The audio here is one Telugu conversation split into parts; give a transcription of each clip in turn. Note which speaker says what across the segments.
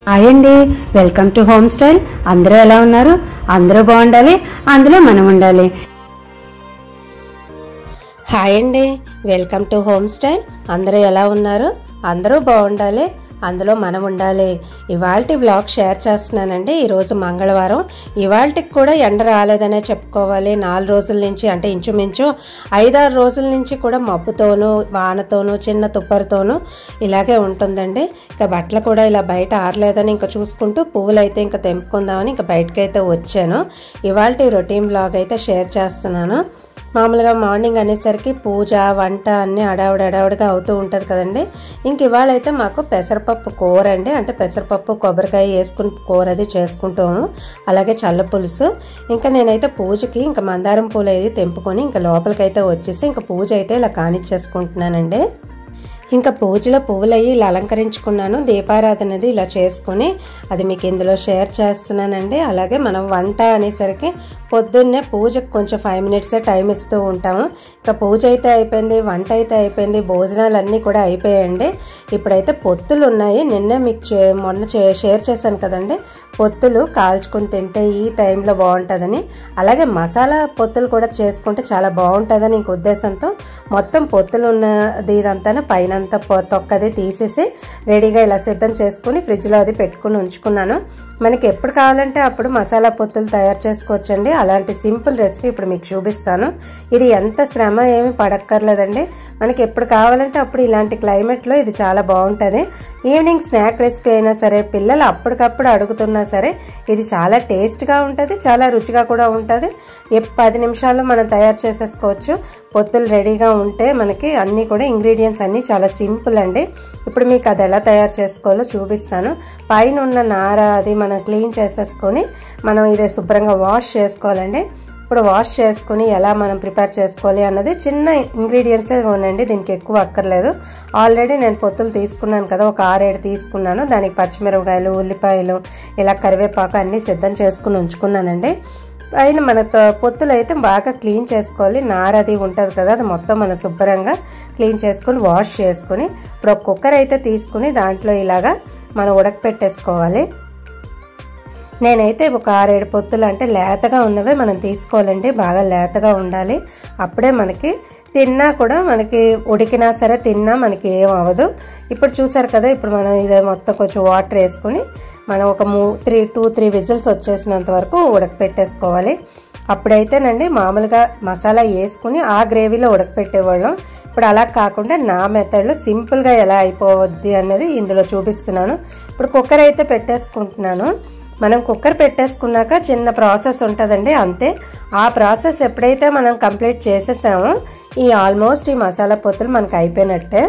Speaker 1: హాయ్ అండి, వెల్కమ్ టు హోమ్ స్టైల్. అందరూ ఎలా ఉన్నారు? అందరూ బాగుండాలి, అందులో మనం ఉండాలి. హాయ్ అండి, వెల్కమ్ టు హోమ్ స్టైల్. అందరూ ఎలా ఉన్నారు? అందరూ బాగుండాలి, అందులో మనం ఉండాలి. ఇవాల్టి వ్లాగ్ షేర్ చేస్తున్నానండి. ఈరోజు మంగళవారం. ఇవాల్టికి కూడా ఎండ రాలేదనే చెప్పుకోవాలి. 4 రోజుల నుంచి, అంటే ఇంచుమించు 5-6 రోజుల నుంచి కూడా మబ్బుతోనూ వానతోనూ చిన్న తుప్పరితోనూ ఇలాగే ఉంటుందండి. ఇంకా బట్టలు కూడా ఇలా బయట ఆరలేదని ఇంకా చూసుకుంటూ పువ్వులు అయితే ఇంకా తెంపుకుందామని ఇంకా బయటకైతే వచ్చాను. ఇవాల్టి రొటీన్ వ్లాగ్ అయితే షేర్ చేస్తున్నాను. మామూలుగా మార్నింగ్ అనేసరికి పూజ వంట అన్నీ అడావుడిగా అవుతూ ఉంటుంది కదండి. ఇంక ఇవాళ అయితే మాకు పెసరపప్పు కూర అండి, అంటే పెసరపప్పు కొబ్బరికాయ వేసుకుని కూర అది చేసుకుంటాము, అలాగే చల్ల పులుసు. ఇంకా నేనైతే పూజకి ఇంకా మందారం పూలు అయితే తెంపుకొని ఇంకా లోపలికైతే వచ్చేసి ఇంకా పూజ అయితే ఇలా కానిచ్చేసుకుంటున్నానండి. ఇంకా పూజలో పువ్వులు అయ్యి ఇలా అలంకరించుకున్నాను. దీపారాధనది ఇలా చేసుకొని అది మీకు ఇందులో షేర్ చేస్తున్నానండి. అలాగే మనం వంట అనేసరికి పొద్దున్నే పూజకు కొంచెం 5 మినిట్స్ టైం ఇస్తూ ఉంటాము. ఇంకా పూజ అయితే అయిపోయింది, వంట అయితే అయిపోయింది, భోజనాలు అన్నీ కూడా అయిపోయాయండి. ఇప్పుడైతే పొత్తులు ఉన్నాయి. నిన్నే మీకు మొన్న షేర్ చేశాను కదండి, పొత్తులు కాల్చుకొని తింటే ఈ టైంలో బాగుంటుందని. అలాగే మసాలా పొత్తులు కూడా చేసుకుంటే చాలా బాగుంటుందని ఇంక ఉద్దేశంతో మొత్తం పొత్తులు ఉన్నది ఇదంతా పైన అంతా తొక్కది తీసేసి రెడీగా ఇలా సిద్ధం చేసుకుని ఫ్రిడ్జ్లో అది పెట్టుకుని ఉంచుకున్నాను. మనకి ఎప్పుడు కావాలంటే అప్పుడు మసాలా పొత్తులు తయారు చేసుకోవచ్చండి. అలాంటి సింపుల్ రెసిపీ ఇప్పుడు మీకు చూపిస్తాను. ఇది ఎంత శ్రమ ఏమి పడక్కర్లేదండి. మనకి ఎప్పుడు కావాలంటే అప్పుడు ఇలాంటి క్లైమేట్లో ఇది చాలా బాగుంటుంది. ఈవినింగ్ స్నాక్ రెసిపీ అయినా సరే, పిల్లలు అప్పటికప్పుడు అడుగుతున్నా సరే ఇది చాలా టేస్ట్గా ఉంటుంది, చాలా రుచిగా కూడా ఉంటుంది. 10 నిమిషాల్లో మనం తయారు చేసేసుకోవచ్చు. పొత్తులు రెడీగా ఉంటే మనకి అన్నీ కూడా ఇంగ్రీడియంట్స్ అన్నీ చాలా సింపుల్ అండి. ఇప్పుడు మీకు అది ఎలా తయారు చేసుకోవాలో చూపిస్తాను. పైన ఉన్న నార అది మనం క్లీన్ చేసేసుకొని మనం ఇదే శుభ్రంగా వాష్ చేసుకోవాలండి. ఇప్పుడు వాష్ చేసుకుని ఎలా మనం ప్రిపేర్ చేసుకోవాలి అన్నది చిన్న ఇంగ్రీడియంట్సే ఉండండి, దీనికి ఎక్కువ అక్కర్లేదు. ఆల్రెడీ నేను పొత్తులు తీసుకున్నాను కదా, ఒక 6-7 తీసుకున్నాను. దానికి పచ్చిమిరపకాయలు, ఉల్లిపాయలు, ఇలా కరివేపాకు అన్నీ సిద్ధం చేసుకుని ఉంచుకున్నానండి. పైన మన పొత్తులు అయితే బాగా క్లీన్ చేసుకోవాలి. నార అది ఉంటుంది కదా, అది మొత్తం మనం శుభ్రంగా క్లీన్ చేసుకుని వాష్ చేసుకుని ఇప్పుడు ఒక కుక్కర్ అయితే తీసుకుని దాంట్లో ఇలాగా మనం ఉడకపెట్టేసుకోవాలి. నేనైతే ఒక 6-7 పొత్తులు, అంటే లేతగా ఉన్నవే మనం తీసుకోవాలండి, బాగా లేతగా ఉండాలి. అప్పుడే మనకి తిన్నా కూడా, మనకి ఉడికినా సరే తిన్నా మనకి ఏం అవ్వదు. ఇప్పుడు చూసారు కదా, ఇప్పుడు మనం ఇదే మొత్తం కొంచెం వాటర్ వేసుకొని మనం ఒక 2-3 విజిల్స్ వచ్చేసినంత వరకు ఉడకపెట్టేసుకోవాలి. అప్పుడైతేనండి మామూలుగా మసాలా వేసుకుని ఆ గ్రేవీలో ఉడకపెట్టేవాళ్ళం. ఇప్పుడు అలా కాకుండా నా మెథడ్లో సింపుల్గా ఎలా అయిపోవద్ది అన్నది ఇందులో చూపిస్తున్నాను. ఇప్పుడు కుక్కర్ అయితే పెట్టేసుకుంటున్నాను. మనం కుక్కర్ పెట్టేసుకున్నాక చిన్న ప్రాసెస్ ఉంటుందండి, అంతే. ఆ ప్రాసెస్ ఎప్పుడైతే మనం కంప్లీట్ చేసేసామో ఆల్మోస్ట్ ఈ మసాలా పొత్తులు మనకు అయిపోయినట్టే.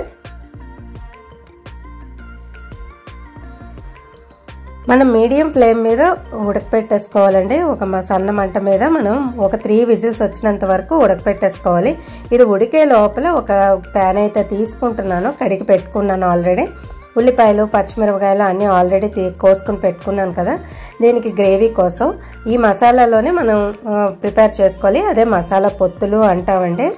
Speaker 1: మనం మీడియం ఫ్లేమ్ మీద ఉడకపెట్టేసుకోవాలండి. ఒక సన్న మంట మీద మనం ఒక 3 విజిల్స్ వచ్చినంత వరకు ఉడకపెట్టేసుకోవాలి. ఇది ఉడికే లోపల ఒక ప్యాన్ అయితే తీసుకుంటున్నాను, కడిగి పెట్టుకున్నాను ఆల్రెడీ. ఉల్లిపాయలు, పచ్చిమిరపకాయలు అన్నీ ఆల్రెడీ కోసుకుని పెట్టుకున్నాను కదా. దీనికి గ్రేవీ కోసం ఈ మసాలాలోనే మనం ప్రిపేర్ చేసుకోవాలి, అదే మసాలా పొత్తులు అంటామండి.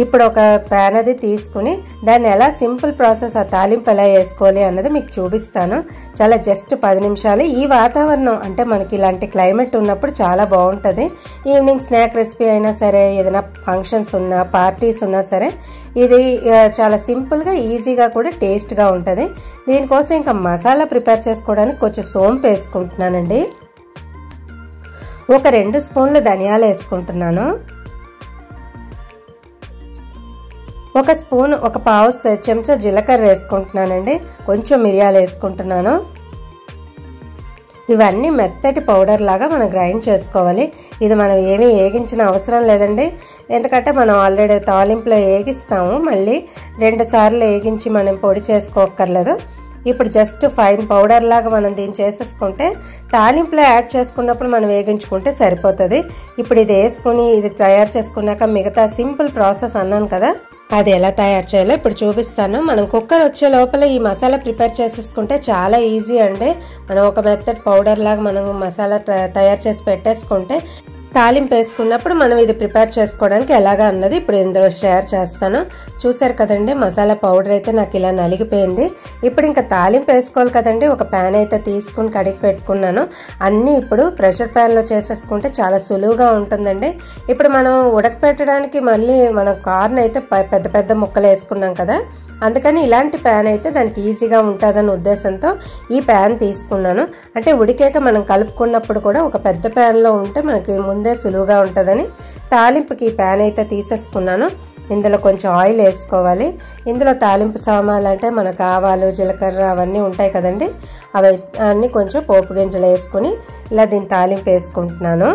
Speaker 1: ఇప్పుడు ఒక ప్యాన్ అది తీసుకుని దాన్ని ఎలా సింపుల్ ప్రాసెస్, ఆ తాలింపు ఎలా వేసుకోవాలి అన్నది మీకు చూపిస్తాను. చాలా జస్ట్ 10 నిమిషాలు. ఈ వాతావరణం అంటే మనకి ఇలాంటి క్లైమేట్ ఉన్నప్పుడు చాలా బాగుంటుంది. ఈవినింగ్ స్నాక్ రెసిపీ అయినా సరే, ఏదైనా ఫంక్షన్స్ ఉన్నా, పార్టీస్ ఉన్నా సరే ఇది చాలా సింపుల్గా, ఈజీగా కూడా టేస్ట్గా ఉంటుంది. దీనికోసం ఇంకా మసాలా ప్రిపేర్ చేసుకోవడానికి కొంచెం సోంపు వేసుకుంటున్నానండి. ఒక 2 స్పూన్లు ధనియాలు వేసుకుంటున్నాను. ఒక స్పూన్, ఒక పావు చెంచా జీలకర్ర వేసుకుంటున్నానండి. కొంచెం మిరియాలు వేసుకుంటున్నాను. ఇవన్నీ మెత్తటి పౌడర్ లాగా మనం గ్రైండ్ చేసుకోవాలి. ఇది మనం ఏమీ వేగించిన అవసరం లేదండి, ఎందుకంటే మనం ఆల్రెడీ తాలింపులో వేగిస్తాము. మళ్ళీ 2 సార్లు వేగించి మనం పొడి చేసుకోక్కర్లేదు. ఇప్పుడు జస్ట్ ఫైన్ పౌడర్ లాగా మనం దీన్ని చేసేసుకుంటే తాలింపులో యాడ్ చేసుకున్నప్పుడు మనం వేగించుకుంటే సరిపోతుంది. ఇప్పుడు ఇది వేసుకుని ఇది తయారు చేసుకున్నాక మిగతా సింపుల్ ప్రాసెస్ అన్నాను కదా, అది ఎలా తయారు చేయాలో ఇప్పుడు చూపిస్తాను. మనం కుక్కర్ వచ్చే లోపల ఈ మసాలా ప్రిపేర్ చేసేసుకుంటే చాలా ఈజీ అండి. మనం ఒక మెత్తటి పౌడర్ లాగా మనం మసాలా తయారు చేసి పెట్టేసుకుంటే తాలింపు వేసుకున్నప్పుడు మనం ఇది ప్రిపేర్ చేసుకోవడానికి ఎలాగా అన్నది ఇప్పుడు ఇందులో షేర్ చేస్తాను. చూసారు కదండి, మసాలా పౌడర్ అయితే నాకు ఇలా నలిగిపోయింది. ఇప్పుడు ఇంకా తాలింపు వేసుకోవాలి కదండి. ఒక ప్యాన్ అయితే తీసుకుని కడిగి పెట్టుకున్నాను. అన్నీ ఇప్పుడు ప్రెషర్ ప్యాన్లో చేసేసుకుంటే చాలా సులువుగా ఉంటుందండి. ఇప్పుడు మనం ఉడకపెట్టడానికి మళ్ళీ మనం కార్న్ అయితే పెద్ద పెద్ద ముక్కలు వేసుకున్నాం కదా, అందుకని ఇలాంటి ప్యాన్ అయితే దానికి ఈజీగా ఉంటుందన్న ఉద్దేశంతో ఈ ప్యాన్ తీసుకున్నాను. అంటే ఉడికాక మనం కలుపుకున్నప్పుడు కూడా ఒక పెద్ద ప్యాన్లో ఉంటే మనకి ముందే సులువుగా ఉంటుందని తాలింపుకి ఈ ప్యాన్ అయితే తీసేసుకున్నాను. ఇందులో కొంచెం ఆయిల్ వేసుకోవాలి. ఇందులో తాలింపు సామాన్లు అంటే మనకు ఆవాలు, జీలకర్ర అవన్నీ ఉంటాయి కదండి, అవి అన్నీ కొంచెం పోపు గింజలు వేసుకుని ఇలా దీన్ని తాలింపు వేసుకుంటున్నాను.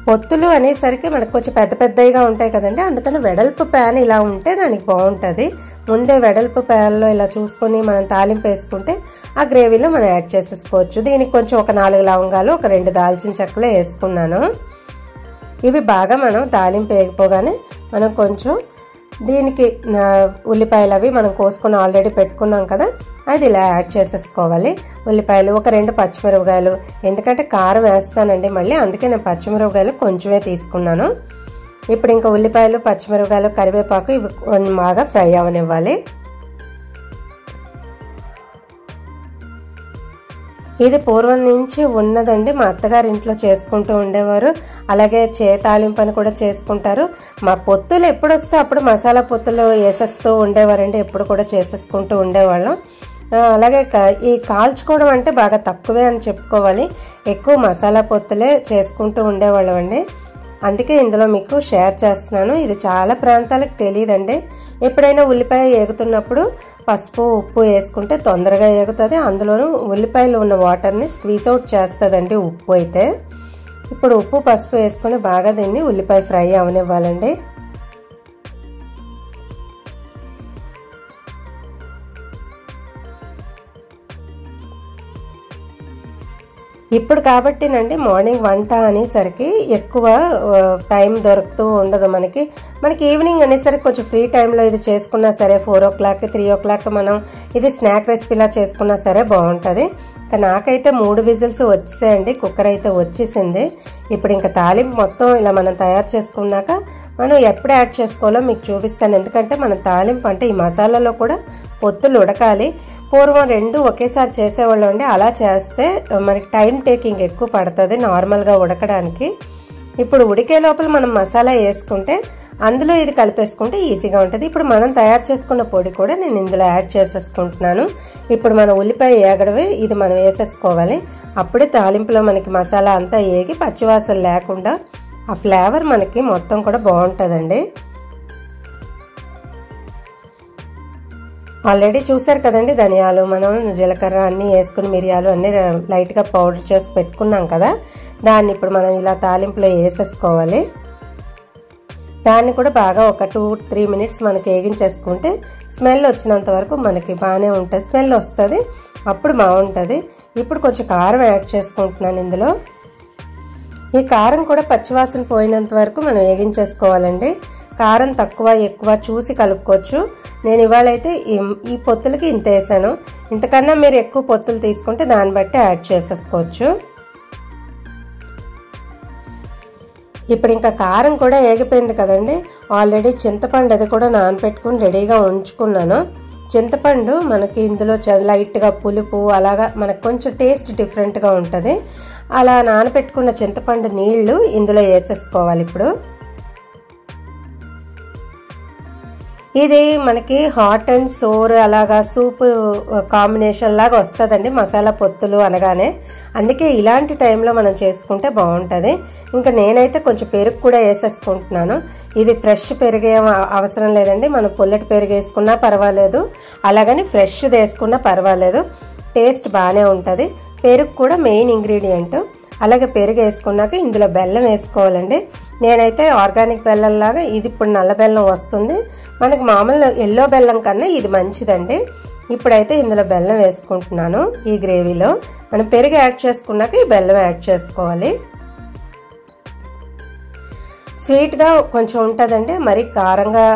Speaker 1: పొత్తులు అనేసరికి మనకు కొంచెం పెద్ద పెద్దగా ఉంటాయి కదండి, అందుకని వెడల్పు ప్యాన్ ఇలా ఉంటే దానికి బాగుంటుంది. ముందే వెడల్పు ప్యాన్లో ఇలా చూసుకొని మనం తాలింపు వేసుకుంటే ఆ గ్రేవీలో మనం యాడ్ చేసేసుకోవచ్చు. దీనికి కొంచెం ఒక 4 లవంగాలు, ఒక 2 దాల్చిన చెక్కలు వేసుకున్నాను. ఇవి బాగా మనం తాలింపు వేయకపోగానే మనం కొంచెం దీనికి ఉల్లిపాయలు అవి మనం కోసుకొని ఆల్రెడీ పెట్టుకున్నాం కదా, అది ఇలా యాడ్ చేసేసుకోవాలి. ఉల్లిపాయలు, ఒక 2 పచ్చిమిరపకాయలు, ఎందుకంటే కారం వేస్తానండి మళ్ళీ, అందుకే నేను పచ్చిమిరపకాయలు కొంచెమే తీసుకున్నాను. ఇప్పుడు ఇంకా ఉల్లిపాయలు, పచ్చిమిరపకాయలు, కరివేపాకు ఇవి బాగా ఫ్రై అవనివ్వాలి. ఇది పూర్వం నుంచి ఉన్నదండి, మా అత్తగారి ఇంట్లో చేసుకుంటూ ఉండేవారు. అలాగే తాలింపు అని కూడా చేసుకుంటారు. మా పొత్తులు ఎప్పుడు వస్తే అప్పుడు మసాలా పొత్తులు వేసేస్తూ ఉండేవారండి, ఎప్పుడు కూడా చేసేసుకుంటూ ఉండేవాళ్ళం. అలాగే ఈ కాల్చుకోవడం అంటే బాగా తక్కువే అని చెప్పుకోవాలి, ఎక్కువ మసాలా పొత్తులే చేసుకుంటూ ఉండేవాళ్ళం అండి. అందుకే ఇందులో మీకు షేర్ చేస్తున్నాను. ఇది చాలా ప్రాంతాలకు తెలియదండి. ఎప్పుడైనా ఉల్లిపాయ ఏగుతున్నప్పుడు పసుపు, ఉప్పు వేసుకుంటే తొందరగా ఏగుతుంది. అందులోనూ ఉల్లిపాయలు ఉన్న వాటర్ని స్క్వీజ్ అవుట్ చేస్తుందండి ఉప్పు అయితే. ఇప్పుడు ఉప్పు, పసుపు వేసుకొని బాగా దీన్ని ఉల్లిపాయ ఫ్రై అవనివ్వాలండి. ఇప్పుడు కాబట్టినండి మార్నింగ్ వంట అనేసరికి ఎక్కువ టైం దొరుకుతూ ఉండదు మనకి. ఈవినింగ్ అనేసరికి కొంచెం ఫ్రీ టైంలో ఇది చేసుకున్నా సరే 4 o'clock 3 o'clock మనం ఇది స్నాక్ రెసిపీలా చేసుకున్నా సరే బాగుంటుంది. నాకైతే 3 విజిల్స్ వచ్చేసాయండి, కుక్కర్ అయితే వచ్చేసింది. ఇప్పుడు ఇంకా తాలింపు మొత్తం ఇలా మనం తయారు చేసుకున్నాక మనం ఎప్పుడు యాడ్ చేసుకోవాలో మీకు చూపిస్తాను. ఎందుకంటే మన తాలింపు అంటే ఈ మసాలాలో కూడా పొత్తులు ఉడకాలి. పూర్వం 2 ఒకేసారి చేసేవాళ్ళం అండి. అలా చేస్తే మనకి టైం టేకింగ్ ఎక్కువ పడుతుంది నార్మల్గా ఉడకడానికి. ఇప్పుడు ఉడికే లోపల మనం మసాలా వేసుకుంటే అందులో ఇది కలిపేసుకుంటే ఈజీగా ఉంటుంది. ఇప్పుడు మనం తయారు చేసుకున్న పొడి కూడా నేను ఇందులో యాడ్ చేసేసుకుంటున్నాను. ఇప్పుడు మన ఉల్లిపాయ ఏగడవి ఇది మనం వేసేసుకోవాలి. అప్పుడే తాలింపులో మనకి మసాలా అంతా ఏగి పచ్చివాసన లేకుండా ఆ ఫ్లేవర్ మనకి మొత్తం కూడా బాగుంటుందండి. ఆల్రెడీ చూసారు కదండి, ధనియాలు, మనం జీలకర్ర అన్నీ వేసుకుని, మిరియాలు అన్నీ లైట్గా పౌడర్ చేసి పెట్టుకున్నాం కదా, దాన్ని ఇప్పుడు మనం ఇలా తాలింపులో వేసేసుకోవాలి. దాన్ని కూడా బాగా ఒక 2-3 minutes మనకి వేగించేసుకుంటే స్మెల్ వచ్చినంత వరకు మనకి బాగానే ఉంటుంది. స్మెల్ వస్తుంది, అప్పుడు బాగుంటుంది. ఇప్పుడు కొంచెం కారం యాడ్ చేసుకుంటున్నాను ఇందులో. ఈ కారం కూడా పచ్చివాసన పోయినంత వరకు మనం వేగించేసుకోవాలండి. కారం తక్కువ ఎక్కువ చూసి కలుపుకోవచ్చు. నేను ఇవాళైతే ఈ పొత్తులకి ఇంత వేసాను. ఇంతకన్నా మీరు ఎక్కువ పొత్తులు తీసుకుంటే దాన్ని బట్టి యాడ్ చేసేసుకోవచ్చు. ఇప్పుడు ఇంకా కారం కూడా ఏగిపోయింది కదండి. ఆల్రెడీ చింతపండు అది కూడా నానబెట్టుకుని రెడీగా ఉంచుకున్నాను. చింతపండు మనకి ఇందులో లైట్గా పులుపు అలాగా మనకు కొంచెం టేస్ట్ డిఫరెంట్గా ఉంటుంది. అలా నానబెట్టుకున్న చింతపండు నీళ్లు ఇందులో వేసేసుకోవాలి. ఇప్పుడు ఇది మనకి హాట్ అండ్ సోర్ అలాగా సూప్ కాంబినేషన్ లాగా వస్తుందండి మసాలా పొత్తులు అనగానే. అందుకే ఇలాంటి టైంలో మనం చేసుకుంటే బాగుంటుంది. ఇంకా నేనైతే కొంచెం పెరుగు కూడా వేసేసుకుంటున్నాను. ఇది ఫ్రెష్ పెరుగు అవసరం లేదండి, మనం పుల్లటి పెరుగు వేసుకున్నా పర్వాలేదు, అలాగని ఫ్రెష్ వేసుకున్నా పర్వాలేదు, టేస్ట్ బాగానే ఉంటుంది. పెరుగు కూడా మెయిన్ ఇంగ్రీడియంట్. అలాగే పెరుగు వేసుకున్నాక ఇందులో బెల్లం వేసుకోవాలండి. నేనైతే ఆర్గానిక్ బెల్లం లాగా, ఇది ఇప్పుడు నల్ల బెల్లం వస్తుంది, మనకి మామూలు ఎల్లో బెల్లం కన్నా ఇది మంచిదండి. ఇప్పుడైతే ఇందులో బెల్లం వేసుకుంటున్నాను. ఈ గ్రేవీలో మనం పెరుగు యాడ్ చేసుకున్నాక ఈ బెల్లం యాడ్ చేసుకోవాలి. స్వీట్గా కొంచెం ఉంటుందండి, మరి కారంగా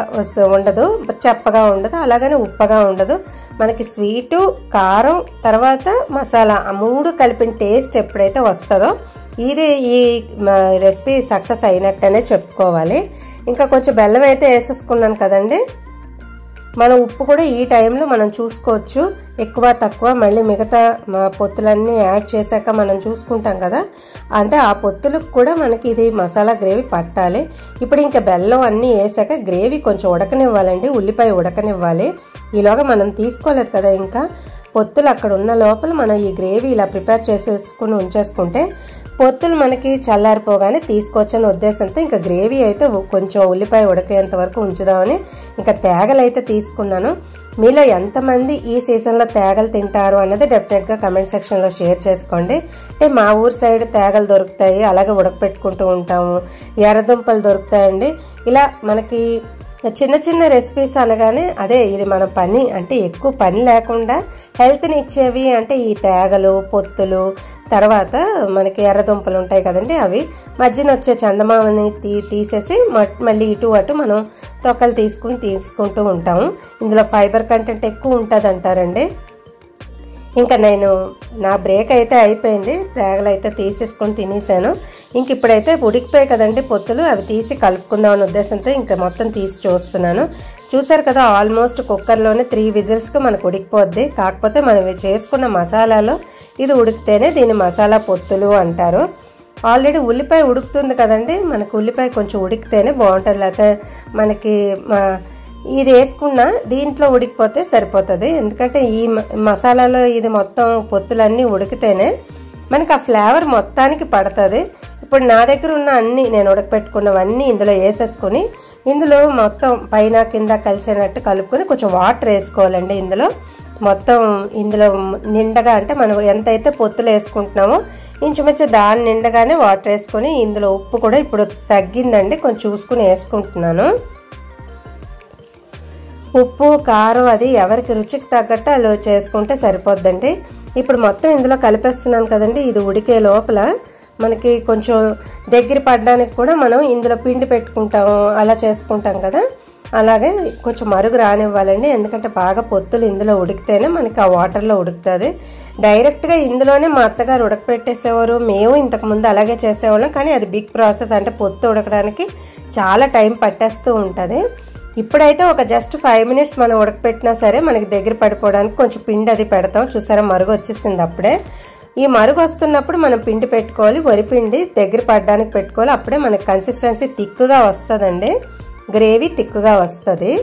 Speaker 1: ఉండదు, చప్పగా ఉండదు, అలాగనే ఉప్పగా ఉండదు. మనకి స్వీటు, కారం, తర్వాత మసాలా ఆ 3 కలిపిన టేస్ట్ ఎప్పుడైతే వస్తుందో ఇది ఈ రెసిపీ సక్సెస్ అయినట్టనే చెప్పుకోవాలి. ఇంకా కొంచెం బెల్లం అయితే వేసేసుకున్నాను కదండి. మనం ఉప్పు కూడా ఈ టైంలో మనం చూసుకోవచ్చు, ఎక్కువ తక్కువ. మళ్ళీ మిగతా పొత్తులన్నీ యాడ్ చేశాక మనం చూసుకుంటాం కదా, అంటే ఆ పొత్తులకు కూడా మనకి ఇది మసాలా గ్రేవీ పట్టాలి. ఇప్పుడు ఇంకా బెల్లం అన్నీ వేసాక గ్రేవీ కొంచెం ఉడకనివ్వాలండి, ఉల్లిపాయ ఉడకనివ్వాలి. ఈలోగా మనం తీసుకోలేదు కదా ఇంకా పొత్తులు, అక్కడ ఉన్న లోపల మనం ఈ గ్రేవీ ఇలా ప్రిపేర్ చేసేసుకుని ఉంచేసుకుంటే పొత్తులు మనకి చల్లారిపోగానే తీసుకోవచ్చని ఉద్దేశంతో ఇంకా గ్రేవీ అయితే కొంచెం ఉల్లిపాయ ఉడకేంత వరకు ఉంచుదామని ఇంకా తేగలు అయితే తీసుకున్నాను. మీలో ఎంతమంది ఈ సీజన్లో తేగలు తింటారు అన్నది డెఫినెట్గా కమెంట్ సెక్షన్లో షేర్ చేసుకోండి. అంటే మా ఊరు సైడ్ తేగలు దొరుకుతాయి, అలాగే ఉడకపెట్టుకుంటూ ఉంటాము. ఎర్రదుంపలు దొరుకుతాయండి. ఇలా మనకి చిన్న చిన్న రెసిపీస్ అనగానే అదే ఇది మన పని, అంటే ఎక్కువ పని లేకుండా హెల్త్ని ఇచ్చేవి అంటే ఈ తేగలు, పొత్తులు, తర్వాత మనకి ఎర్రదుంపలు ఉంటాయి కదండి, అవి మధ్యన వచ్చే చందమామని తీసేసి మళ్ళీ ఇటు అటు మనం తొక్కలు తీసుకుంటూ ఉంటాము. ఇందులో ఫైబర్ కంటెంట్ ఎక్కువ ఉంటుంది అంటారండి. ఇంకా నేను నా బ్రేక్ అయితే అయిపోయింది, తేగలు అయితే తీసేసుకొని తినేసాను. ఇంక ఇప్పుడైతే ఉడికిపోయాయి కదండి పొత్తులు, అవి తీసి కలుపుకుందాం అనే ఉద్దేశంతో ఇంకా మొత్తం తీసి చూస్తున్నాను. చూసారు కదా, ఆల్మోస్ట్ కుక్కర్లోనే 3 విజిల్స్కి మనకు ఉడికిపోద్ది. కాకపోతే మనం చేసుకున్న మసాలాలో ఇది ఉడికితేనే దీన్ని మసాలా పొత్తులు అంటారు. ఆల్రెడీ ఉల్లిపాయ ఉడుకుతుంది కదండి, మనకు ఉల్లిపాయ కొంచెం ఉడికితేనే బాగుంటుంది, లేకపోతే మనకి ఇది వేసుకున్నా దీంట్లో ఉడికిపోతే సరిపోతుంది. ఎందుకంటే ఈ మసాలాలో ఇది మొత్తం పొత్తులన్నీ ఉడికితేనే మనకి ఆ ఫ్లేవర్ మొత్తానికి పడుతుంది. ఇప్పుడు నా దగ్గర ఉన్న అన్నీ నేను ఉడకపెట్టుకున్నవన్నీ ఇందులో వేసేసుకొని ఇందులో మొత్తం పైన కింద కలిసేటట్టు కలుపుకొని కొంచెం వాటర్ వేసుకోవాలండి. ఇందులో మొత్తం ఇందులో నిండగా, అంటే మనం ఎంతైతే పొత్తులు వేసుకుంటున్నామో ఇంచుమించు దాని నిండగానే వాటర్ వేసుకొని, ఇందులో ఉప్పు కూడా ఇప్పుడు తగ్గిందండి, కొంచెం చూసుకుని వేసుకుంటున్నాను. ఉప్పు కారం అది ఎవరికి రుచికి తగ్గట్టు అలా చేసుకుంటే సరిపోద్దండి. ఇప్పుడు మొత్తం ఇందులో కలిపేస్తున్నాను కదండి. ఇది ఉడికే లోపల మనకి కొంచెం దగ్గర పడడానికి కూడా మనం ఇందులో పిండి పెట్టుకుంటాము, అలా చేసుకుంటాం కదా, అలాగే కొంచెం మరుగు రానివ్వాలండి. ఎందుకంటే బాగా పొత్తులు ఇందులో ఉడికితేనే మనకి ఆ వాటర్లో ఉడుకుతుంది. డైరెక్ట్గా ఇందులోనే మా అత్తగారు ఉడకపెట్టేసేవారు, మేము ఇంతకుముందు అలాగే చేసేవాళ్ళం. కానీ అది బిగ్ ప్రాసెస్, అంటే పొత్తు ఉడకడానికి చాలా టైం పట్టేస్తూ ఉంటుంది. ఇప్పుడైతే ఒక జస్ట్ 5 మినిట్స్ మనం ఉడకపెట్టినా సరే మనకి దగ్గర పడిపోవడానికి కొంచెం పిండి అది పెడతాం. చూసారా, మరుగు వచ్చేసింది అప్పుడే. ఈ మరుగు వస్తున్నప్పుడు మనం పిండి పెట్టుకోవాలి, వరిపిండి దగ్గర పడడానికి పెట్టుకోవాలి. అప్పుడే మనకి కన్సిస్టెన్సీ థిక్గా వస్తుందండి, గ్రేవీ థిక్గా వస్తుంది.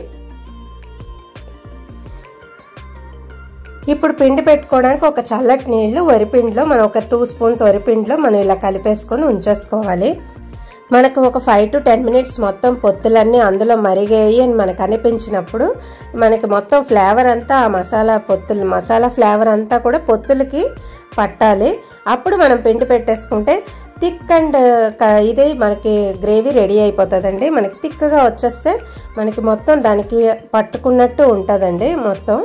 Speaker 1: ఇప్పుడు పిండి పెట్టుకోవడానికి ఒక చల్లటి నీళ్లు వరిపిండిలో మనం ఒక 2 స్పూన్స్ వరిపిండిలో మనం ఇలా కలిపేసుకొని ఉంచేసుకోవాలి. మనకు ఒక 5 to 10 మినిట్స్ మొత్తం పొత్తులన్నీ అందులో మరిగాయి అని మనకు అనిపించినప్పుడు మనకి మొత్తం ఫ్లేవర్ అంతా ఆ మసాలా ఫ్లేవర్ అంతా కూడా పొత్తులకి పట్టాలి. అప్పుడు మనం పిండి పెట్టేసుకుంటే థిక్ అండ్ ఇది మనకి గ్రేవీ రెడీ అయిపోతుందండి. మనకి థిక్గా వచ్చేస్తే మనకి మొత్తం దానికి పట్టుకున్నట్టు ఉంటుందండి. మొత్తం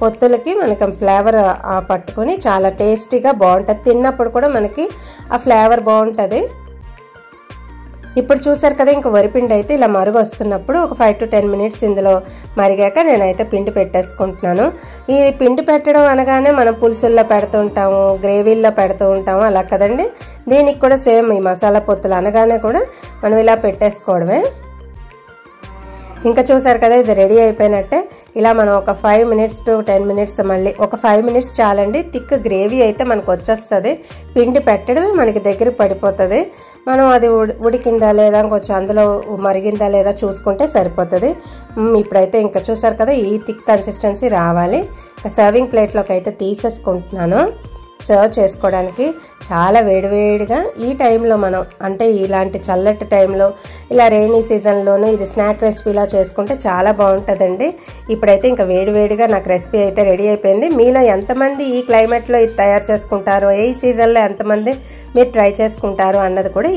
Speaker 1: పొత్తులకి మనకి ఫ్లేవర్ పట్టుకొని చాలా టేస్టీగా బాగుంటుంది. తిన్నప్పుడు కూడా మనకి ఆ ఫ్లేవర్ బాగుంటుంది. ఇప్పుడు చూసారు కదా, ఇంక వరిపిండి అయితే ఇలా మరుగు వస్తున్నప్పుడు ఒక 5 to 10 మినిట్స్ ఇందులో మరిగాక నేనైతే పిండి పెట్టేసుకుంటున్నాను. ఈ పిండి పెట్టడం అనగానే మనం పులుసుల్లో పెడుతూ ఉంటాము, గ్రేవీల్లో పెడుతూ ఉంటాము, అలా కదండి. దీనికి కూడా సేమ్ ఈ మసాలా పొత్తులు అనగానే కూడా మనం ఇలా పెట్టేసుకోవడమే. ఇంకా చూసారు కదా, ఇది రెడీ అయిపోయినట్టే. ఇలా మనం ఒక 5 మినిట్స్ to 10 మినిట్స్, మళ్ళీ ఒక 5 మినిట్స్ చాలండి. థిక్ గ్రేవీ అయితే మనకు వచ్చేస్తుంది. పిండి పెట్టడమే మనకి దగ్గర పడిపోతుంది. మనం అది ఉడికిందా లేదా, కొంచెం అందులో మరిగిందా లేదా చూసుకుంటే సరిపోతుంది. ఇప్పుడైతే ఇంకా చూసారు కదా, ఈ థిక్ కన్సిస్టెన్సీ రావాలి. సర్వింగ్ ప్లేట్లోకి అయితే తీసేసుకుంటున్నాను. సర్వ్ చేసుకోవడానికి చాలా వేడివేడిగా ఈ టైంలో మనం, అంటే ఇలాంటి చల్లటి టైంలో ఇలా రెయినీ సీజన్లోనూ ఇది స్నాక్ రెసిపీలా చేసుకుంటే చాలా బాగుంటుందండి. ఇప్పుడైతే ఇంకా వేడివేడిగా నాకు రెసిపీ అయితే రెడీ అయిపోయింది. మీలో ఎంతమంది ఈ క్లైమేట్లో ఇది తయారు చేసుకుంటారో, ఏ సీజన్లో ఎంతమంది మీరు ట్రై చేసుకుంటారో అన్నది కూడా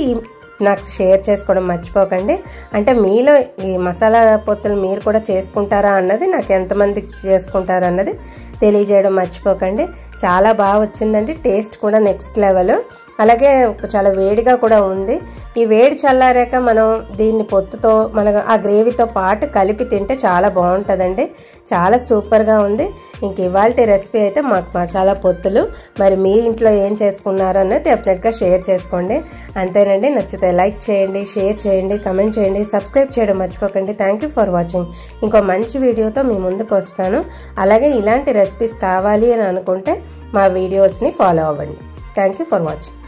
Speaker 1: నాకు షేర్ చేసుకోవడం మర్చిపోకండి. అంటే మీలో ఈ మసాలా పొత్తులు మీరు కూడా చేసుకుంటారా అన్నది, నాకు ఎంతమంది చేసుకుంటారా అన్నది తెలియజేయడం మర్చిపోకండి. చాలా బాగా వచ్చిందండి, టేస్ట్ కూడా నెక్స్ట్ లెవెల్. అలాగే చాలా వేడిగా కూడా ఉంది. ఈ వేడి చల్లారాక మనం దీన్ని పొత్తుతో మన ఆ గ్రేవీతో పాటు కలిపి తింటే చాలా బాగుంటుందండి. చాలా సూపర్గా ఉంది. ఇంక ఇవాళ రెసిపీ అయితే మాకు మసాలా పొత్తులు. మరి మీ ఇంట్లో ఏం చేసుకున్నారో అన్నది డెఫినెట్గా షేర్ చేసుకోండి. అంతేనండి. నచ్చితే లైక్ చేయండి, షేర్ చేయండి, కమెంట్ చేయండి, సబ్స్క్రైబ్ చేయడం మర్చిపోకండి. Thank you for watching. ఇంకో మంచి వీడియోతో మీ ముందుకు వస్తాను. అలాగే ఇలాంటి రెసిపీస్ కావాలి అని అనుకుంటే మా వీడియోస్ని ఫాలో అవ్వండి. Thank you for watching.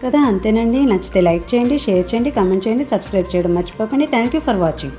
Speaker 2: కదా, అంతేనండి. నచ్చితే లైక్ చేయండి, షేర్ చేయండి, కామెంట్ చేయండి, సబ్స్క్రైబ్ చేయడం మర్చిపోకండి. Thank you for watching.